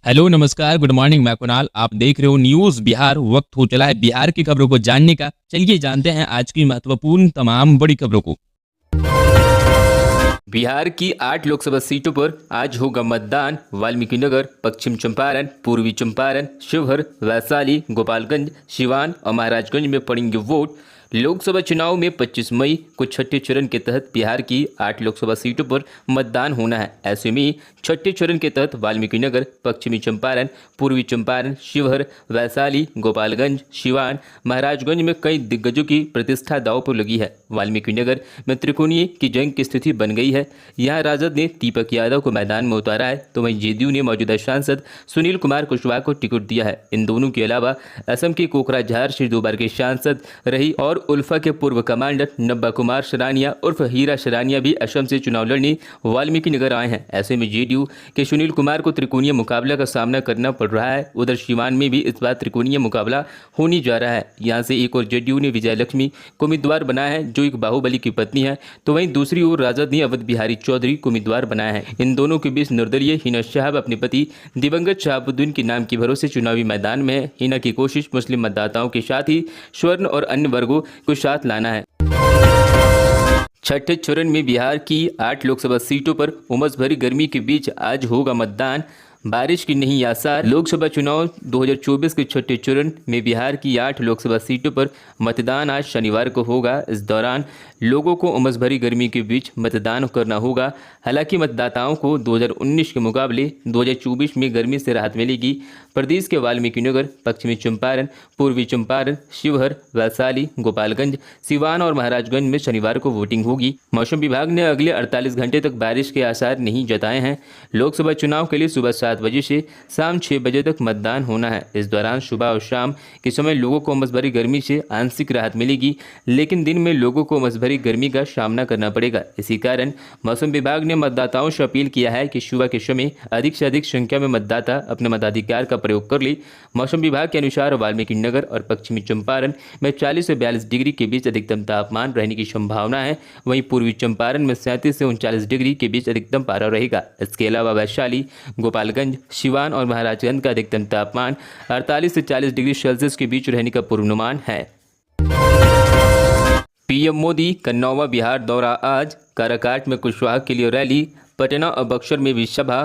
Hello नमस्कार good morning, मैं कुणाल। आप देख रहे हो न्यूज़ बिहार। वक्त हो चला है बिहार की खबरों को जानने का। चलिए जानते हैं आज की महत्वपूर्ण तमाम बड़ी खबरों को। बिहार की 8 लोकसभा सीटों पर आज होगा मतदान। वाल्मीकिनगर, पश्चिम चंपारण, पूर्वी चंपारण, शिवहर, वैशाली, गोपालगंज, सिवान और महाराजगंज में पड़ेंगे वोट। लोकसभा चुनाव में 25 मई को छठे चरण के तहत बिहार की 8 लोकसभा सीटों पर मतदान होना है। ऐसे में छठे चरण के तहत वाल्मीकिनगर, पश्चिमी चंपारण, पूर्वी चंपारण, शिवहर, वैशाली, गोपालगंज, सिवान, महाराजगंज में कई दिग्गजों की प्रतिष्ठा दांव पर लगी है। वाल्मीकिनगर में त्रिकोणीय की जंग की स्थिति बन गई है। यहाँ राजद ने दीपक यादव को मैदान में उतारा है, तो वहीं जेडीयू ने मौजूदा सांसद सुनील कुमार कुशवाहा को टिकट दिया है। इन दोनों के अलावा असम के कोकराझार से 2 बार के सांसद रही और उल्फा के पूर्व कमांडर नब्बा कुमार सरानिया उर्फ हीरा सरानिया भी असम से चुनाव लड़ने वाल्मीकिनगर आए हैं। ऐसे में जेडीयू के सुनील कुमार को त्रिकोणीय मुकाबला का सामना करना पड़ रहा है। उधर सिवान में भी इस बार त्रिकोणीय मुकाबला होने जा रहा है। यहाँ से एक और जेडीयू ने विजय लक्ष्मी को उम्मीदवार बनाया है, जो एक बाहुबली की पत्नी है, तो वहीं दूसरी ओर राजद ने अवध बिहारी चौधरी को उम्मीदवार बनाया है। इन दोनों के बीच निर्दलीय हिना साहब अपने पति दिवंगत शहाबुद्दीन के नाम के भरोसे चुनावी मैदान में है। हिना की कोशिश मुस्लिम मतदाताओं के साथ ही स्वर्ण और अन्य वर्गों को साथ लाना है। छठे चरण में बिहार की 8 लोकसभा सीटों पर उमस भरी गर्मी के बीच आज होगा मतदान। बारिश की नहीं आसार। लोकसभा चुनाव 2024 के छठे चरण में बिहार की 8 लोकसभा सीटों पर मतदान आज शनिवार को होगा। इस दौरान लोगों को उमस भरी गर्मी के बीच मतदान करना होगा। हालांकि मतदाताओं को 2019 के मुकाबले 2024 में गर्मी से राहत मिलेगी। प्रदेश के वाल्मीकिनगर, पश्चिमी चंपारण, पूर्वी चंपारण, शिवहर, वैशाली, गोपालगंज, सिवान और महाराजगंज में शनिवार को वोटिंग होगी। मौसम विभाग ने अगले 48 घंटे तक बारिश के आसार नहीं जताए हैं। लोकसभा चुनाव के लिए सुबह 7 बजे से शाम 6 बजे तक मतदान होना है। इस दौरान सुबह और शाम के समय लोगों को उमस भरी गर्मी से आंशिक राहत मिलेगी, लेकिन दिन में लोगों को उमस भरी गर्मी का सामना करना पड़ेगा। इसी कारण मौसम विभाग ने मतदाताओं से अपील किया है कि सुबह के समय अधिक से अधिक संख्या में मतदाता अपने मताधिकार का प्रयोग कर ले। मौसम विभाग के अनुसार वाल्मीकिनगर और पश्चिमी चंपारण में 40 से 42 डिग्री के बीच अधिकतम तापमान रहने की संभावना है। वहीं पूर्वी चंपारण में 37 से 39 डिग्री के बीच अधिकतम पारा रहेगा। इसके अलावा वैशाली, गोपालगंज, सिवान और महाराजगंज का अधिकतम तापमान 48 से 40 डिग्री सेल्सियस के बीच रहने का पूर्वानुमान है। पीएम मोदी का 9वां बिहार दौरा आज। काराकाट में कुशवाहा के लिए रैली, पटना और बक्सर में भी सभा।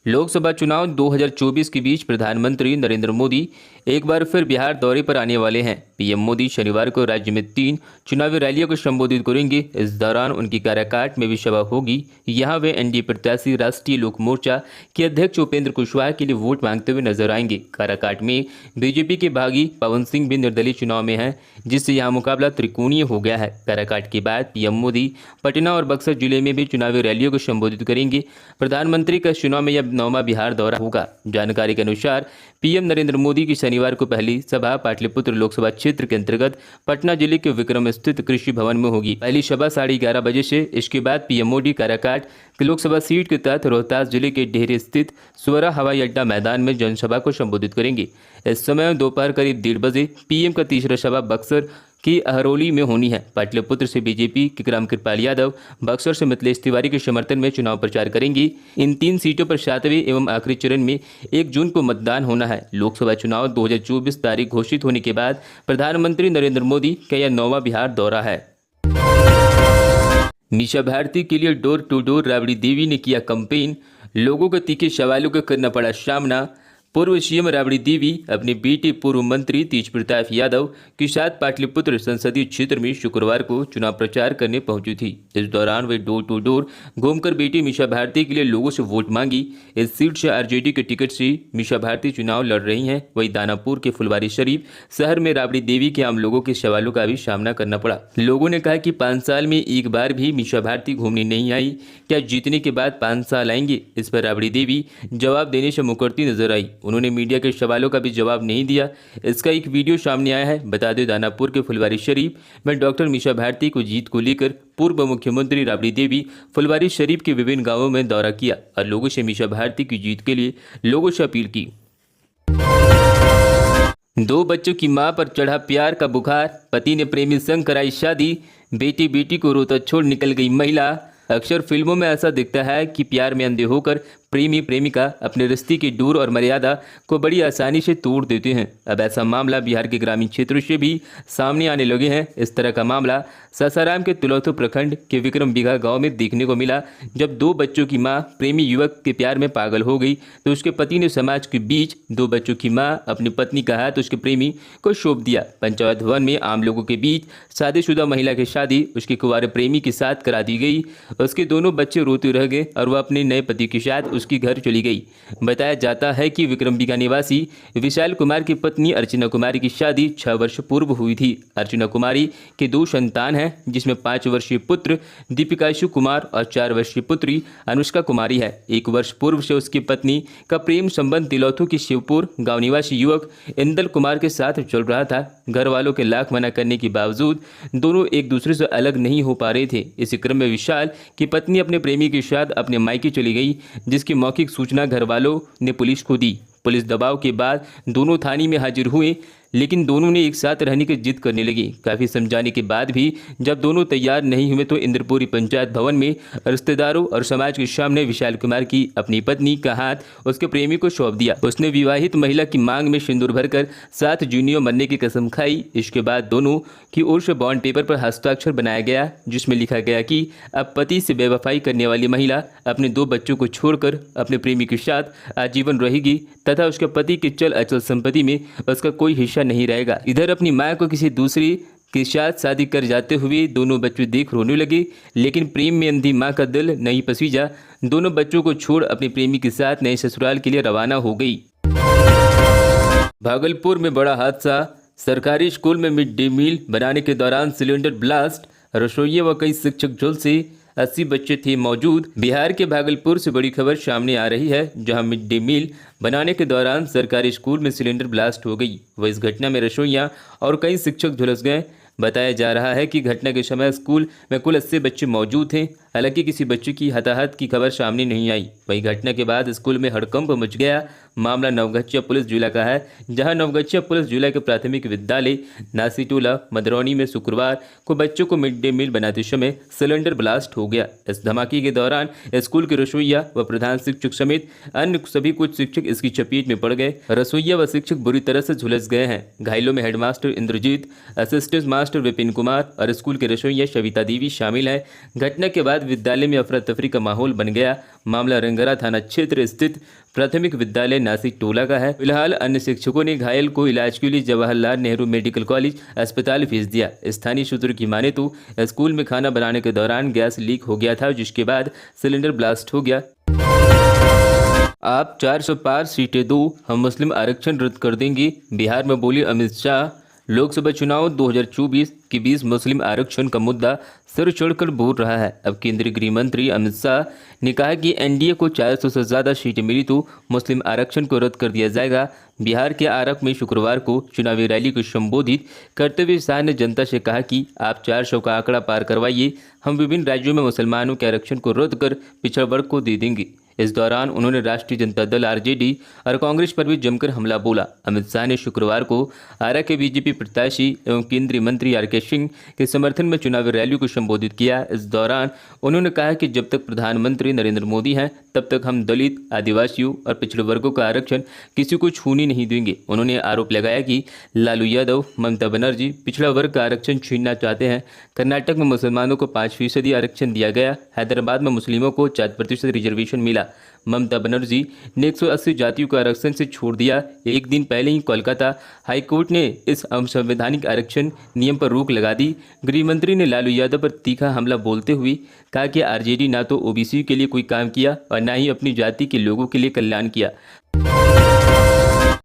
लोकसभा चुनाव 2024 के बीच प्रधानमंत्री नरेंद्र मोदी एक बार फिर बिहार दौरे पर आने वाले हैं। पीएम मोदी शनिवार को राज्य में 3 चुनावी रैलियों को संबोधित करेंगे। इस दौरान उनकी काराकाट में भी सभा होगी। यहां वे एनडीए प्रत्याशी राष्ट्रीय लोक मोर्चा के अध्यक्ष उपेंद्र कुशवाहा के लिए वोट मांगते हुए नजर आएंगे। काराकाट में बीजेपी के बागी पवन सिंह भी निर्दलीय चुनाव में है, जिससे यहाँ मुकाबला त्रिकोणीय हो गया है। काराकाट के बाद पीएम मोदी पटना और बक्सर जिले में भी चुनावी रैलियों को संबोधित करेंगे। प्रधानमंत्री का चुनाव में यह 9वां बिहार दौरा होगा। जानकारी के अनुसार पीएम नरेंद्र मोदी की शनिवार को पहली सभा पाटलिपुत्र लोकसभा क्षेत्र के अंतर्गत पटना जिले के विक्रम स्थित कृषि भवन में होगी। पहली सभा 11:30 बजे से। इसके बाद पीएम मोदी काराकाट की लोकसभा सीट के तहत रोहतास जिले के डेहरी स्थित सुवरा हवाई अड्डा मैदान में जनसभा को संबोधित करेंगे। इस समय दोपहर करीब 1:30 बजे पीएम का तीसरा सभा बक्सर की अहरौली में होनी है। पाटलिपुत्र से बीजेपी के रामकृपाल यादव, बक्सर से मिथिलेश तिवारी के समर्थन में चुनाव प्रचार करेंगी। इन 3 सीटों पर 7वें एवं आखिरी चरण में 1 जून को मतदान होना है। लोकसभा चुनाव 2024 तारीख घोषित होने के बाद प्रधानमंत्री नरेंद्र मोदी का यह 9वां बिहार दौरा है। मीसा भारती के लिए door to door Rabri Devi ने किया कैंपेन। लोगों को तीखे सवालों का करना पड़ा सामना। पूर्व सीएम राबड़ी देवी अपने बेटे पूर्व मंत्री तेज प्रताप यादव के साथ पाटलिपुत्र संसदीय क्षेत्र में शुक्रवार को चुनाव प्रचार करने पहुंची थी। इस दौरान वे डोर टू डोर घूमकर बेटी मीसा भारती के लिए लोगों से वोट मांगी। इस सीट से आरजेडी के टिकट से मीसा भारती चुनाव लड़ रही हैं। वहीं दानापुर के फुलवारी शरीफ शहर में राबड़ी देवी के आम लोगों के सवालों का भी सामना करना पड़ा। लोगों ने कहा कि 5 साल में एक बार भी मीसा भारती घूमने नहीं आई, क्या जीतने के बाद 5 साल आएंगे? इस पर राबड़ी देवी जवाब देने से मुकरती नजर आई। उन्होंने मीडिया के सवालों का भी जवाब नहीं दिया। इसका एक वीडियो सामने आया है। बता दें, दानापुर के फुलवारी शरीफ में डॉक्टर मीसा भारती को जीत को लेकर पूर्व मुख्यमंत्री राबड़ी देवी फुलवारी शरीफ के विभिन्न गांवों में दौरा किया और लोगों से मीसा भारती की जीत के लिए लोगों से अपील की। 2 बच्चों की मां पर चढ़ा प्यार का बुखार। पति ने प्रेमी संग कराई शादी। बेटी को रोता छोड़ निकल गई महिला। अक्सर फिल्मों में ऐसा दिखता है कि प्यार में अंधे होकर प्रेमी प्रेमिका अपने रिश्ते की डोर और मर्यादा को बड़ी आसानी से तोड़ देते हैं। अब ऐसा मामला बिहार के ग्रामीण क्षेत्रों से भी सामने आने लगे हैं। इस तरह का मामला सासाराम के तिलौथू प्रखंड के विक्रम बिघा गांव में देखने को मिला, जब 2 बच्चों की मां प्रेमी युवक के प्यार में पागल हो गई तो उसके पति ने समाज के बीच 2 बच्चों की मां अपनी पत्नी का हाथ उसके प्रेमी को सौंप दिया। पंचायत भवन में आम लोगों के बीच शादीशुदा महिला की शादी उसके कुंवारे प्रेमी के साथ करा दी गई। उसके दोनों बच्चे रोते रह गए और वह अपने नए पति के साथ उसके घर चली गई। बताया जाता है कि विक्रम बिघा निवासी विशाल कुमार की पत्नी अर्चना कुमारी की शादी 6 वर्ष पूर्व हुई थी। अर्चना कुमारी के 2 संतान हैं, जिसमें 5 वर्षीय पुत्र दीपिकाशु कुमार और 4 वर्षीय पुत्री अनुष्का कुमारी है। 1 वर्ष पूर्व से उसकी पत्नी का प्रेम संबंध तिलौथू के शिवपुर गांव निवासी युवक इंदल कुमार के साथ चल रहा था। घर वालों के लाख मना करने के बावजूद दोनों एक दूसरे से अलग नहीं हो पा रहे थे। इसी क्रम में विशाल की पत्नी अपने प्रेमी के साथ अपने मायके चली गई, जिसकी मौखिक सूचना घर वालों ने पुलिस को दी। पुलिस दबाव के बाद दोनों थाने में हाजिर हुए, लेकिन दोनों ने एक साथ रहने की जिद करने लगी। काफ़ी समझाने के बाद भी जब दोनों तैयार नहीं हुए तो इंद्रपुरी पंचायत भवन में रिश्तेदारों और समाज के सामने विशाल कुमार की अपनी पत्नी का हाथ उसके प्रेमी को सौंप दिया। उसने विवाहित महिला की मांग में सिंदूर भरकर 7 जूनियों मरने की कसम खाई। इसके बाद दोनों की ओर से बॉन्ड पेपर पर हस्ताक्षर बनाया गया, जिसमें लिखा गया कि अब पति से बेवफाई करने वाली महिला अपने 2 बच्चों को छोड़कर अपने प्रेमी के साथ आजीवन रहेगी तथा उसके पति की चल अचल संपत्ति में उसका कोई हिस्सा नहीं रहेगा। इधर अपनी मां को किसी दूसरी के साथ शादी कर जाते हुए दोनों बच्चे देख रोने लगे, लेकिन प्रेम में अंधी मां का दिल नहीं पसीजा। दोनों बच्चों को छोड़ अपने प्रेमी के साथ नए ससुराल के लिए रवाना हो गई। भागलपुर में बड़ा हादसा, सरकारी स्कूल में मिड डे मील बनाने के दौरान सिलेंडर ब्लास्ट, रसोइये व कई शिक्षक झुलसे, 80 बच्चे थे मौजूद। बिहार के भागलपुर से बड़ी खबर सामने आ रही है, जहां मिड डे मील बनाने के दौरान सरकारी स्कूल में सिलेंडर ब्लास्ट हो गई। वह इस घटना में रसोइया और कई शिक्षक झुलस गए। बताया जा रहा है कि घटना के समय स्कूल में कुल 80 बच्चे मौजूद थे। हालांकि किसी बच्चे की हताहत की खबर सामने नहीं आई। वही घटना के बाद स्कूल में हड़कंप मच गया। मामला नवगछिया पुलिस जिला का है, जहां नवगछिया पुलिस जिला के प्राथमिक विद्यालय नासीटोला मदरौनी में शुक्रवार को बच्चों को मिड डे मील बनाते समय सिलेंडर ब्लास्ट हो गया। इस धमाके के दौरान स्कूल के रसोइया व प्रधान शिक्षक समेत अन्य सभी कुछ शिक्षक इसकी चपेट में पड़ गए। रसोइया व शिक्षक बुरी तरह से झुलस गए हैं। घायलों में headmaster Indrajit, assistant master Vipin Kumar और स्कूल के रसोइया सविता देवी शामिल है। घटना के बाद विद्यालय में अफरा तफरी का माहौल बन गया। मामला रंगरा थाना क्षेत्र स्थित प्राथमिक विद्यालय नासिक टोला का है। फिलहाल अन्य शिक्षकों ने घायल को इलाज के लिए जवाहरलाल नेहरू मेडिकल कॉलेज अस्पताल भेज दिया। स्थानीय सूत्रों की माने तो स्कूल में खाना बनाने के दौरान गैस लीक हो गया था, जिसके बाद सिलेंडर ब्लास्ट हो गया। आप 400 पार सीटें दो, हम मुस्लिम आरक्षण रद्द कर देंगे, बिहार में बोले अमित शाह। लोकसभा चुनाव 2024 के बीच मुस्लिम आरक्षण का मुद्दा सिर चढ़कर बोल रहा है। अब केंद्रीय गृह मंत्री अमित शाह ने कहा कि एनडीए को 400 से ज़्यादा सीटें मिली तो मुस्लिम आरक्षण को रद्द कर दिया जाएगा। बिहार के आरक में शुक्रवार को चुनावी रैली को संबोधित करते हुए शाह ने जनता से कहा कि आप 400 का आंकड़ा पार करवाइए, हम विभिन्न राज्यों में मुसलमानों के आरक्षण को रद्द कर पिछड़ा वर्ग को दे देंगे। इस दौरान उन्होंने राष्ट्रीय जनता दल आरजेडी और कांग्रेस पर भी जमकर हमला बोला। अमित शाह ने शुक्रवार को आरा के बीजेपी प्रत्याशी एवं केंद्रीय मंत्री आरके सिंह के समर्थन में चुनावी रैली को संबोधित किया। इस दौरान उन्होंने कहा कि जब तक प्रधानमंत्री नरेंद्र मोदी हैं तब तक हम दलित, आदिवासियों और पिछड़े वर्गों का आरक्षण किसी को छूने नहीं देंगे। उन्होंने आरोप लगाया कि लालू यादव, ममता बनर्जी पिछड़ा वर्ग का आरक्षण छीनना चाहते हैं। कर्नाटक में मुसलमानों को 5% आरक्षण दिया गया। हैदराबाद में मुस्लिमों को 4% रिजर्वेशन मिला। ममता बनर्जी ने 180 जातियों को आरक्षण से छोड़ दिया। एक दिन पहले ही कोलकाता हाईकोर्ट ने इस असंवैधानिक आरक्षण नियम पर रोक लगा दी। गृह मंत्री ने लालू यादव पर तीखा हमला बोलते हुए कहा कि आरजेडी ना तो ओबीसी के लिए कोई काम किया और ना ही अपनी जाति के लोगों के लिए कल्याण किया।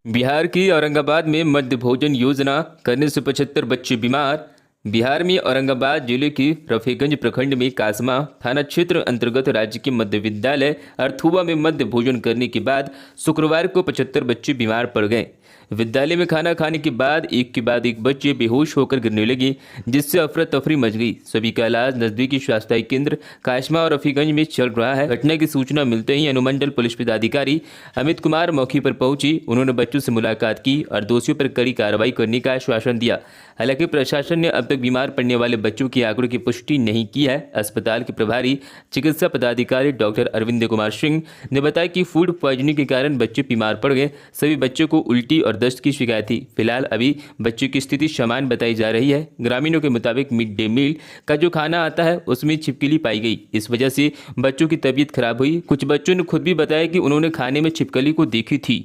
बिहार की औरंगाबाद में मध्य भोजन योजना करने से 75 बच्चे बीमार। बिहार में औरंगाबाद जिले के रफीगंज प्रखंड में कासमा थाना क्षेत्र अंतर्गत राज्य के मध्य विद्यालय अर्थुआ में मध्य भोजन करने के बाद शुक्रवार को 75 बच्चे बीमार पड़ गए। विद्यालय में खाना खाने के बाद एक बच्चे बेहोश होकर गिरने लगे, जिससे अफरा तफरी मच गई। सभी का इलाज नजदीकी स्वास्थ्य केंद्र काशमा और रफीगंज में चल रहा है। घटना की सूचना मिलते ही अनुमंडल पुलिस पदाधिकारी अमित कुमार मौके पर पहुंची। उन्होंने बच्चों से मुलाकात की और दोषियों पर कड़ी कार्रवाई करने का आश्वासन दिया। हालांकि प्रशासन ने अब तक बीमार पड़ने वाले बच्चों के आंकड़ों की पुष्टि नहीं की है। अस्पताल के प्रभारी चिकित्सा पदाधिकारी डॉक्टर अरविंद कुमार सिंह ने बताया कि फूड पॉइजनिंग के कारण बच्चे बीमार पड़ गए। सभी बच्चों को उल्टी और दस्त की शिकायत थी। फिलहाल अभी बच्चों की स्थिति सामान्य बताई जा रही है। ग्रामीणों के मुताबिक मिड डे मील का जो खाना आता है उसमें छिपकली पाई गई। इस वजह से बच्चों की तबीयत खराब हुई। कुछ बच्चों ने खुद भी बताया कि उन्होंने खाने में छिपकली को देखी थी।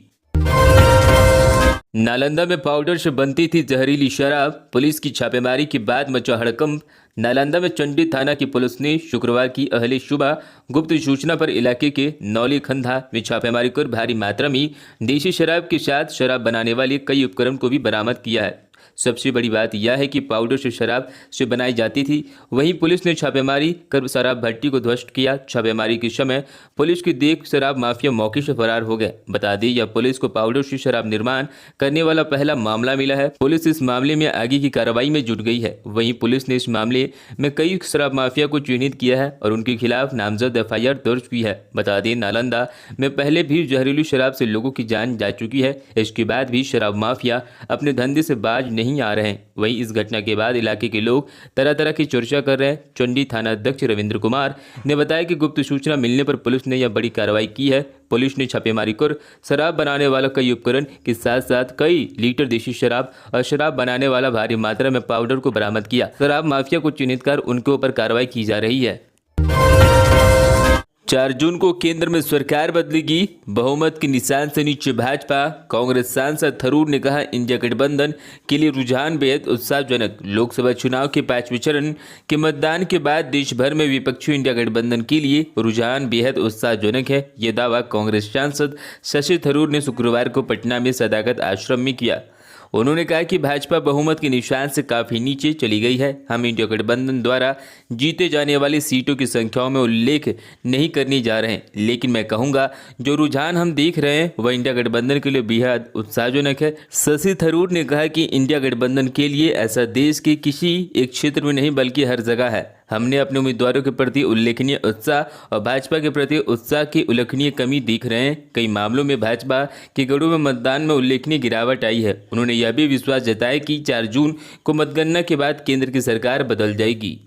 नालंदा में पाउडर से बनती थी जहरीली शराब। पुलिस की छापेमारी के बाद मचा हड़कंप। नालंदा में चंडी थाना की पुलिस ने शुक्रवार की अहले सुबह गुप्त सूचना पर इलाके के नौली खंधा में छापेमारी कर भारी मात्रा में देशी शराब के साथ शराब बनाने वाले कई उपकरण को भी बरामद किया है। सबसे बड़ी बात यह है कि पाउडर से शराब से बनाई जाती थी। वहीं पुलिस ने छापेमारी कर शराब भट्टी को ध्वस्त किया। छापेमारी के समय पुलिस की देख शराब माफिया मौके से फरार हो गए। बता दें यह पुलिस को पाउडर से शराब निर्माण करने वाला पहला मामला मिला है। पुलिस इस मामले में आगे की कार्रवाई में जुट गई है। वहीं पुलिस ने इस मामले में कई शराब माफिया को चिन्हित किया है और उनके खिलाफ नामजद FIR दर्ज की है। बता दें नालंदा में पहले भी जहरीली शराब से लोगों की जान जा चुकी है। इसके बाद भी शराब माफिया अपने धंधे से बाज नहीं आ रहे हैं। वहीं इस घटना के बाद इलाके के लोग तरह तरह की चर्चा कर रहे हैं। चंडी थाना अध्यक्ष रविंद्र कुमार ने बताया कि गुप्त सूचना मिलने पर पुलिस ने यह बड़ी कार्रवाई की है। पुलिस ने छापेमारी कर शराब बनाने वाला कई उपकरण के साथ साथ कई लीटर देशी शराब और शराब बनाने वाला भारी मात्रा में पाउडर को बरामद किया। शराब माफिया को चिन्हित कर उनके ऊपर कार्रवाई की जा रही है। 4 जून को केंद्र में सरकार बदलेगी। बहुमत के निशान से नीचे भाजपा। कांग्रेस सांसद थरूर ने कहा इंडिया गठबंधन के लिए रुझान बेहद उत्साहजनक। लोकसभा चुनाव के 5वें चरण के मतदान के बाद देश भर में विपक्षी इंडिया गठबंधन के लिए रुझान बेहद उत्साहजनक है। यह दावा कांग्रेस सांसद शशि थरूर ने शुक्रवार को पटना में सदाकत आश्रम में किया। उन्होंने कहा कि भाजपा बहुमत के निशान से काफी नीचे चली गई है। हम इंडिया गठबंधन द्वारा जीते जाने वाली सीटों की संख्याओं में उल्लेख नहीं करने जा रहे हैं, लेकिन मैं कहूंगा जो रुझान हम देख रहे हैं वह इंडिया गठबंधन के लिए बेहद उत्साहजनक है। शशि थरूर ने कहा कि इंडिया गठबंधन के लिए ऐसा देश के किसी एक क्षेत्र में नहीं बल्कि हर जगह है। हमने अपने उम्मीदवारों के प्रति उल्लेखनीय उत्साह और भाजपा के प्रति उत्साह की उल्लेखनीय कमी देख रहे हैं। कई मामलों में भाजपा के गढ़ों में मतदान में उल्लेखनीय गिरावट आई है। उन्होंने यह भी विश्वास जताया कि 4 जून को मतगणना के बाद केंद्र की सरकार बदल जाएगी।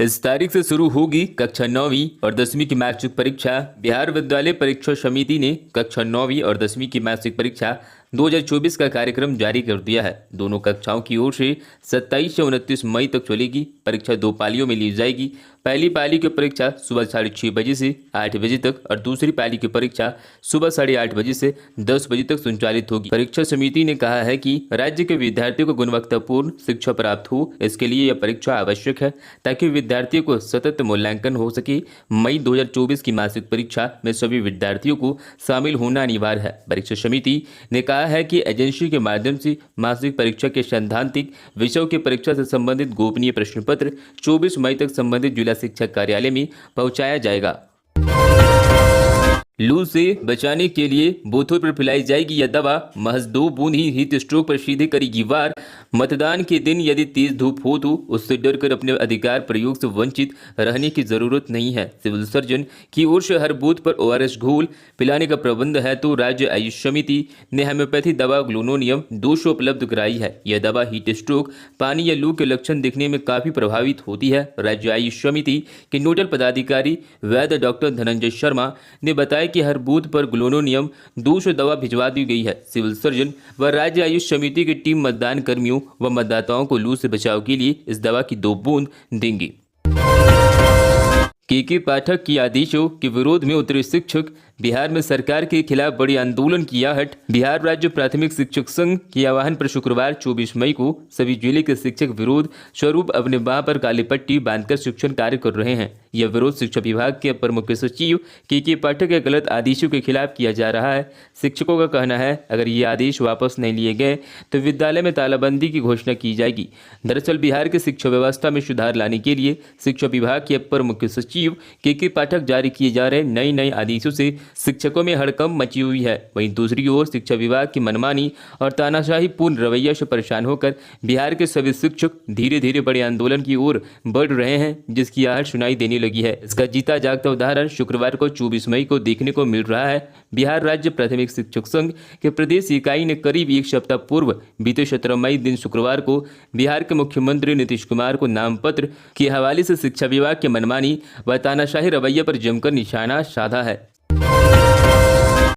इस तारीख से शुरू होगी कक्षा 9वीं और 10वीं की मैट्रिक परीक्षा। बिहार विद्यालय परीक्षा समिति ने कक्षा 9वीं और 10वीं की मैट्रिक परीक्षा 2024 का कार्यक्रम जारी कर दिया है। दोनों कक्षाओं की ओर से 27 से 29 मई तक चलेगी। परीक्षा 2 पालियों में ली जाएगी। पहली पाली की परीक्षा सुबह 6:30 बजे से 8 बजे तक और दूसरी पाली की परीक्षा सुबह 8:30 बजे से 10 बजे तक संचालित होगी। परीक्षा समिति ने कहा है कि राज्य के विद्यार्थियों को गुणवत्तापूर्ण शिक्षा प्राप्त हो, इसके लिए यह परीक्षा आवश्यक है ताकि विद्यार्थियों को सतत मूल्यांकन हो सके। मई 2024 की मासिक परीक्षा में सभी विद्यार्थियों को शामिल होना अनिवार्य है। परीक्षा समिति ने कहा है कि एजेंसी के माध्यम से मासिक परीक्षा के सैद्धांतिक विषयों की परीक्षा से संबंधित गोपनीय प्रश्न पत्र 24 मई तक संबंधित जिला शिक्षा कार्यालय में पहुंचाया जाएगा। लू से बचाने के लिए बूथों पर पिलाई जाएगी यह दवा। महज 2 बूंद ही हीट स्ट्रोक पर सीधे करेगी वार। मतदान के दिन यदि तेज धूप हो तो उससे डरकर अपने अधिकार प्रयोग से वंचित रहने की जरूरत नहीं है। सिविल सर्जन की ओर से हर बूथ पर ORS घोल पिलाने का प्रबंध है तो राज्य आयुष समिति ने होम्योपैथी दवा ग्लूनोनियम 200 उपलब्ध कराई है। यह दवा हीट स्ट्रोक, पानी या लू के लक्षण दिखने में काफी प्रभावित होती है। राज्य आयुष समिति के नोडल पदाधिकारी वैद्य डॉक्टर धनंजय शर्मा ने बताया कि हर बूथ पर ग्लूनोनियम 200 दवा भिजवा दी गई है। सिविल सर्जन व राज्य आयुष समिति की टीम मतदान कर्मियों व मतदाताओं को लू से बचाव के लिए इस दवा की 2 बूंद देंगी। के पाठक की आदेशों के विरोध में उतरे शिक्षक। बिहार में सरकार के खिलाफ बड़ी आंदोलन की आहट। बिहार राज्य प्राथमिक शिक्षक संघ के आह्वान पर शुक्रवार 24 मई को सभी जिले के शिक्षक विरोध स्वरूप अपने बाह पर काली पट्टी बांधकर शिक्षण कार्य कर रहे हैं। यह विरोध शिक्षा विभाग के अपर मुख्य सचिव के पाठक के गलत आदेशों के खिलाफ किया जा रहा है। शिक्षकों का कहना है अगर ये आदेश वापस नहीं लिए गए तो विद्यालय में तालाबंदी की घोषणा की जाएगी। दरअसल बिहार की शिक्षा व्यवस्था में सुधार लाने के लिए शिक्षा विभाग के अपर मुख्य सचिव के पाठक जारी किए जा रहे नए आदेशों से शिक्षकों में हड़कंप मची हुई है। वहीं दूसरी ओर शिक्षा विभाग की मनमानी और तानाशाही पूर्ण रवैया से परेशान होकर बिहार के सभी शिक्षक धीरे धीरे बड़े आंदोलन की ओर बढ़ रहे हैं, जिसकी आहट सुनाई देने लगी है। इसका जीता जागता उदाहरण शुक्रवार को 24 मई को देखने को मिल रहा है। बिहार राज्य प्राथमिक शिक्षक संघ के प्रदेश इकाई ने करीब एक सप्ताह पूर्व बीते 17 मई दिन शुक्रवार को बिहार के मुख्यमंत्री नीतीश कुमार को नामपत्र के हवाले से शिक्षा विभाग के मनमानी व तानाशाही रवैये पर जमकर निशाना साधा है।